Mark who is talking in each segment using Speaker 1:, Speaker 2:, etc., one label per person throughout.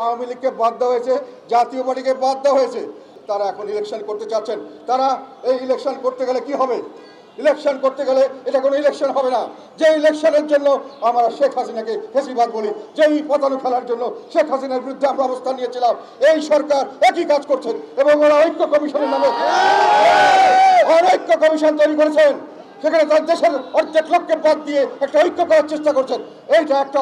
Speaker 1: আওয়ামী লীগকে বাদ দেওয়া হয়েছে, জাতীয় পার্টিকে বাদ দেওয়া হয়েছে। তারা এখন ইলেকশন করতে চাচ্ছেন। তারা এই ইলেকশন করতে গেলে কি হবে? ইলেকশন করতে গেলে এটা কোনো ইলেকশন হবে না। যে ইলেকশনের জন্য আমরা শেখ হাসিনাকে ফেসিবাদ বলি, যেই পতানো খেলার জন্য শেখ হাসিনার বিরুদ্ধে আমরা অবস্থান নিয়েছিলাম, এই সরকার একই কাজ করছেন এবং ওরা ঐক্য কমিশনের নামে অনৈক্য কমিশন তৈরি করেছেন। সেখানে তার দেশের অর্ধেক লোককে বাদ দিয়ে একটা ঐক্য করার চেষ্টা করছেন। এইটা একটা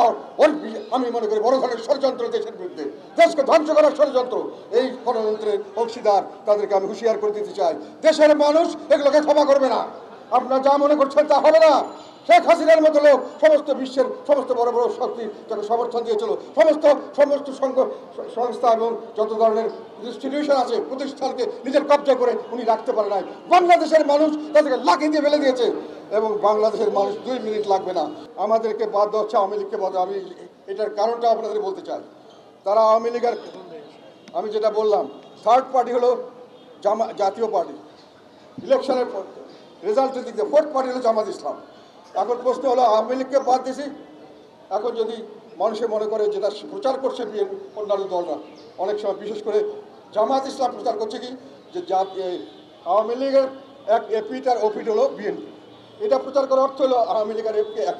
Speaker 1: আমি মনে করি বড় ধরনের ষড়যন্ত্র, দেশের বিরুদ্ধে, দেশকে ধ্বংস করার ষড়যন্ত্র। এই ষড়যন্ত্রের অংশীদার তাদেরকে আমি হুঁশিয়ার করে দিতে চাই। দেশের মানুষ এগুলোকে ক্ষমা করবে না। আপনারা যা মনে করছেন তা হবে না। শেখ হাসিনার মতো লোক সমস্ত বিশ্বের সমস্ত বড় বড় শক্তি তাকে সমর্থন দিয়েছিল, সমস্ত সংস্থা এবং যত ধরনের ইনস্টিটিউশন আছে প্রতিষ্ঠানকে নিজের কব্জা করে উনি রাখতে পারে নাই। বাংলাদেশের মানুষ তাদেরকে লাঠি দিয়ে ফেলে দিয়েছে এবং বাংলাদেশের মানুষ 2 মিনিট লাগবে না। আমাদেরকে বাদ দেওয়া হচ্ছে, আওয়ামী লীগকে বাদ। আমি এটার কারণটা আপনাদের বলতে চাই। তারা আওয়ামী লীগের, আমি যেটা বললাম, থার্ড পার্টি হলো জাতীয় পার্টি। ইলেকশনের রেজাল্টের দিক দিয়ে ফোর্থ পার্টি হলো জামাত ইসলাম। এখন প্রশ্ন হলো, আওয়ামী লীগকে বাদ দিয়েছি, এখন যদি মানুষে মনে করে যেটা প্রচার করছে অন্যান্য দলরা, অনেক সময় বিশেষ করে জামাত ইসলাম প্রচার করছে কি যে আওয়ামী লীগের এক এপিট আর ওপিট হলো বিএনপি। এটা প্রচার করার অর্থ হলো আওয়ামী লীগের এপি এক।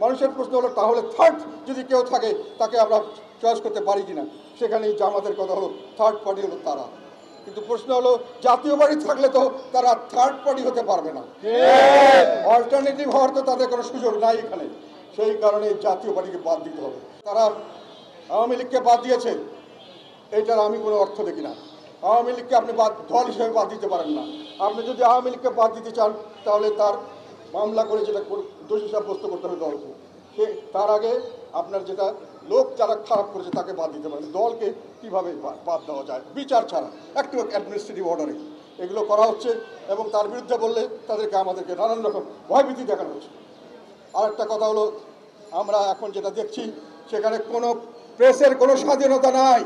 Speaker 1: মানুষের প্রশ্ন হলো, তাহলে থার্ড যদি কেউ থাকে তাকে আমরা চয়েস করতে পারি কিনা? সেখানেই জামাতের কথা হলো থার্ড পার্টি হলো তারা। কিন্তু প্রশ্ন হলো, জাতীয় পার্টি থাকলে তো তারা থার্ড পার্টি হতে পারবে না, অল্টারনেটিভ হওয়ার তো তাদের কোনো সুযোগ নাই এখানে। সেই কারণে জাতীয় পার্টিকে বাদ দিতে হবে। তারা আওয়ামী লীগকে বাদ দিয়েছে, এইটার আমি কোনো অর্থ দেখি না। আওয়ামী লীগকে আপনি দল হিসেবে বাদ দিতে পারেন না। আপনি যদি আওয়ামী লীগকে বাদ দিতে চান তাহলে তার মামলা করে যেটা দোষী সাব্যস্ত করতে হবে দলকে। তার আগে আপনার যেটা লোক যারা খারাপ করেছে তাকে বাদ দিতে পারেন। দলকে কীভাবে বাদ দেওয়া যায় বিচার ছাড়া, একটু অ্যাডমিনিস্ট্রেটিভ অর্ডারে এগুলো করা হচ্ছে এবং তার বিরুদ্ধে বললে তাদেরকে আমাদেরকে নানান রকম ভয়ভীতি দেখানো হচ্ছে। আরেকটা কথা হলো, আমরা এখন যেটা দেখছি সেখানে কোনো প্রেসের কোনো স্বাধীনতা নাই।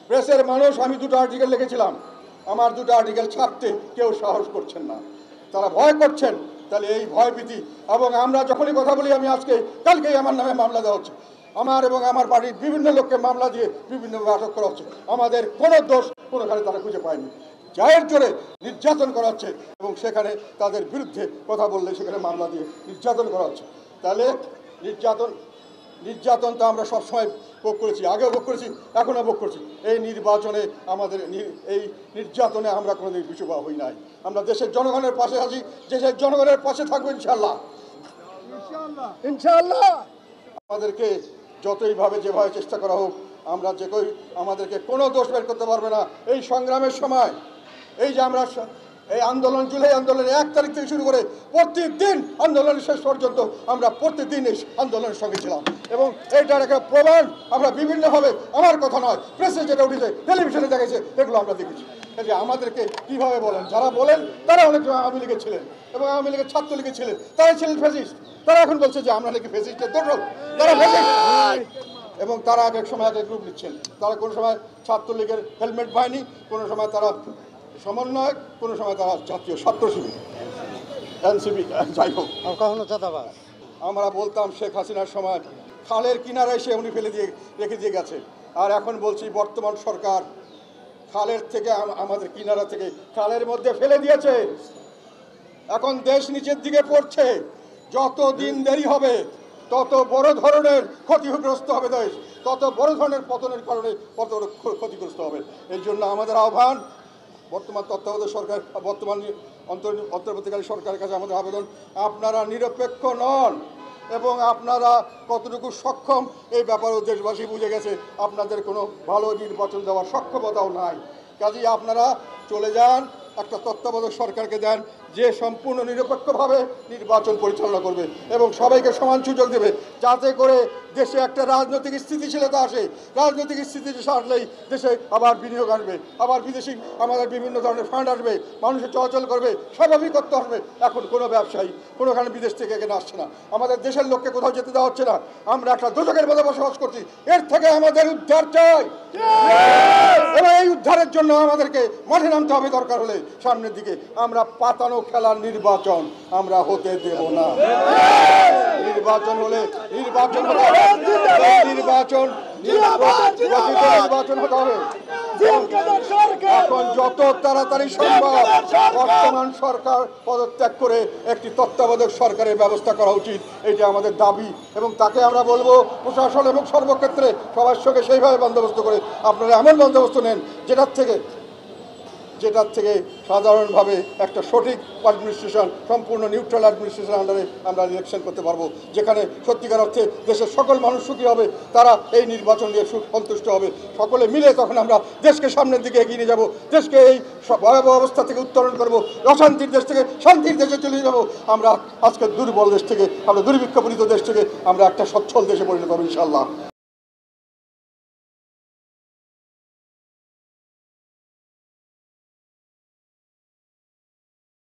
Speaker 1: প্রেসের মানুষ, আমি 2টা আর্টিকেল লিখেছিলাম, আমার 2টা আর্টিকেল ছাপতে কেউ সাহস করছেন না, তারা ভয় করছেন। তাহলে এই ভয়ভীতি, এবং আমরা যখনই কথা বলি, আমি কালকেই আমার নামে মামলা দেওয়া হচ্ছে, আমার এবং আমার বাড়ির বিভিন্ন লোককে মামলা দিয়ে বিভিন্নভাবে আটক করা হচ্ছে। আমাদের কোনো দোষ কোনোখানে তারা খুঁজে পায়নি, জায়ের জোরে নির্যাতন করা হচ্ছে এবং সেখানে তাদের বিরুদ্ধে কথা বললে সেখানে মামলা দিয়ে নির্যাতন করা হচ্ছে। তাহলে নির্যাতন তো আমরা সবসময় ভোগ করেছি, আগেও ভোগ করেছি, এখনও ভোগ করছি। এই নির্বাচনে আমাদের এই নির্যাতনে আমরা কোনোদিন পিছুপা হই নাই। আমরা দেশের জনগণের পাশে আছি, দেশের জনগণের পাশে থাকবো ইনশাল্লাহ। ইনশাল্লাহ আমাদেরকে যতইভাবে যেভাবে চেষ্টা করা হোক, আমরা আমাদেরকে কোনো দোষ বের করতে পারবে না। এই সংগ্রামের সময়, এই যে আমরা এই আন্দোলন, জুলাই আন্দোলনের 1 তারিখ থেকে শুরু করে প্রতিদিন আন্দোলনের শেষ পর্যন্ত আমরা প্রতিদিন এই আন্দোলনের সঙ্গে ছিলাম এবং এইটার একটা প্রমাণ আমরা বিভিন্নভাবে, আমার কথা নয়, প্রেসে যেটা উঠেছে, টেলিভিশনে দেখেছে, এগুলো আমরা দেখেছি। যে আমাদেরকে কীভাবে বলেন, যারা বলেন তারা অনেক আওয়ামী লীগের ছিলেন এবং আওয়ামী লীগের ছাত্রলীগের ছিলেন, তারাই ছিলেন ফ্যাসিস্ট। তারা এখন বলছে যে আমরা নাকি ফ্যাসিস্টের দর্শক, তারা ফ্যাসিস্ট। এবং তারা এক সময় এক গ্রুপ নিচ্ছেন। তারা কোনো সময় ছাত্রলীগের হেলমেট বাহিনী, কোনো সময় তারা সমন্বয়ক, কোনো সময় তারা জাতীয় ছাত্র শিবির, এনসিপি, যাই হোক, কখনো চাঁদাবাজ। আমরা বলতাম শেখ হাসিনার সময় খালের কিনারায় সে উনি রেখে দিয়ে গেছে, আর এখন বলছি বর্তমান সরকার খালের থেকে, আমাদের কিনারা থেকে খালের মধ্যে ফেলে দিয়েছে। এখন দেশ নিচের দিকে পড়ছে। যত দিন দেরি হবে তত বড় ধরনের ক্ষতিগ্রস্ত হবে দেশ, তত বড় ধরনের পতনের কারণে কত ক্ষতিগ্রস্ত হবে। এই জন্য আমাদের আহ্বান, বর্তমান তত্ত্বাবধায়ক সরকার, বর্তমান অন্তর্বর্তীকালীন সরকারের কাছে আমাদের আবেদন, আপনারা নিরপেক্ষ নন এবং আপনারা কতটুকু সক্ষম এই ব্যাপারেও দেশবাসী বুঝে গেছে। আপনাদের কোনো ভালো নির্বাচন দেওয়ার সক্ষমতাও নাই। কাজেই আপনারা চলে যান, একটা তত্ত্বাবধায়ক সরকারকে দেন যে সম্পূর্ণ নিরপেক্ষভাবে নির্বাচন পরিচালনা করবে এবং সবাইকে সমান সুযোগ দেবে, যাতে করে দেশে একটা রাজনৈতিক স্থিতিশীলতা আসে। রাজনৈতিক স্থিতিশীলতা আসলেই দেশে আবার বিনিয়োগ আসবে, আবার বিদেশি আমাদের বিভিন্ন ধরনের ফান্ড আসবে, মানুষের চলাচল করবে, স্বাভাবিকত্ব আসবে। এখন কোনো ব্যবসায়ী কোনোখানে বিদেশ থেকে এখানে আসছে না, আমাদের দেশের লোককে কোথাও যেতে দেওয়া হচ্ছে না। আমরা একটা দোজখের মধ্যে বসবাস করছি। এর থেকে আমাদের উদ্ধার চাই এবং এই উদ্ধারের জন্য আমাদেরকে মাঠে নামতে হবে, দরকার হলে সামনের দিকে। আমরা পাতানো খেলার নির্বাচন আমরা হতে দেব না। নির্বাচন হলে নির্বাচন হতে হবে। এখন যত তাড়াতাড়ি সম্ভব বর্তমান সরকার পদত্যাগ করে একটি তত্ত্বাবধায়ক সরকারের ব্যবস্থা করা উচিত, এটি আমাদের দাবি। এবং তাকে আমরা বলবো প্রশাসন এবং সর্বক্ষেত্রে সবার সঙ্গে সেইভাবে বন্দোবস্ত করে আপনারা এমন বন্দোবস্ত নেন যেটার থেকে সাধারণভাবে একটা সঠিক অ্যাডমিনিস্ট্রেশন, সম্পূর্ণ নিউট্রাল অ্যাডমিনিস্ট্রেশন আন্ডারে আমরা ইলেকশন করতে পারবো, যেখানে সত্যিকার অর্থে দেশের সকল মানুষ সুখী হবে, তারা এই নির্বাচন নিয়ে সন্তুষ্ট হবে। সকলে মিলে তখন আমরা দেশকে সামনের দিকে এগিয়ে নিয়ে যাবো, দেশকে এই ভয়াবহ অবস্থা থেকে উত্তরণ করবো, অশান্তির দেশ থেকে শান্তির দেশে চলে যাবো। আমরা আজকের দুর্বল দেশ থেকে, আমরা দুর্ভিক্ষপীড়িত দেশ থেকে আমরা একটা সচ্ছল দেশে পরিণত হবো ইনশাআল্লাহ।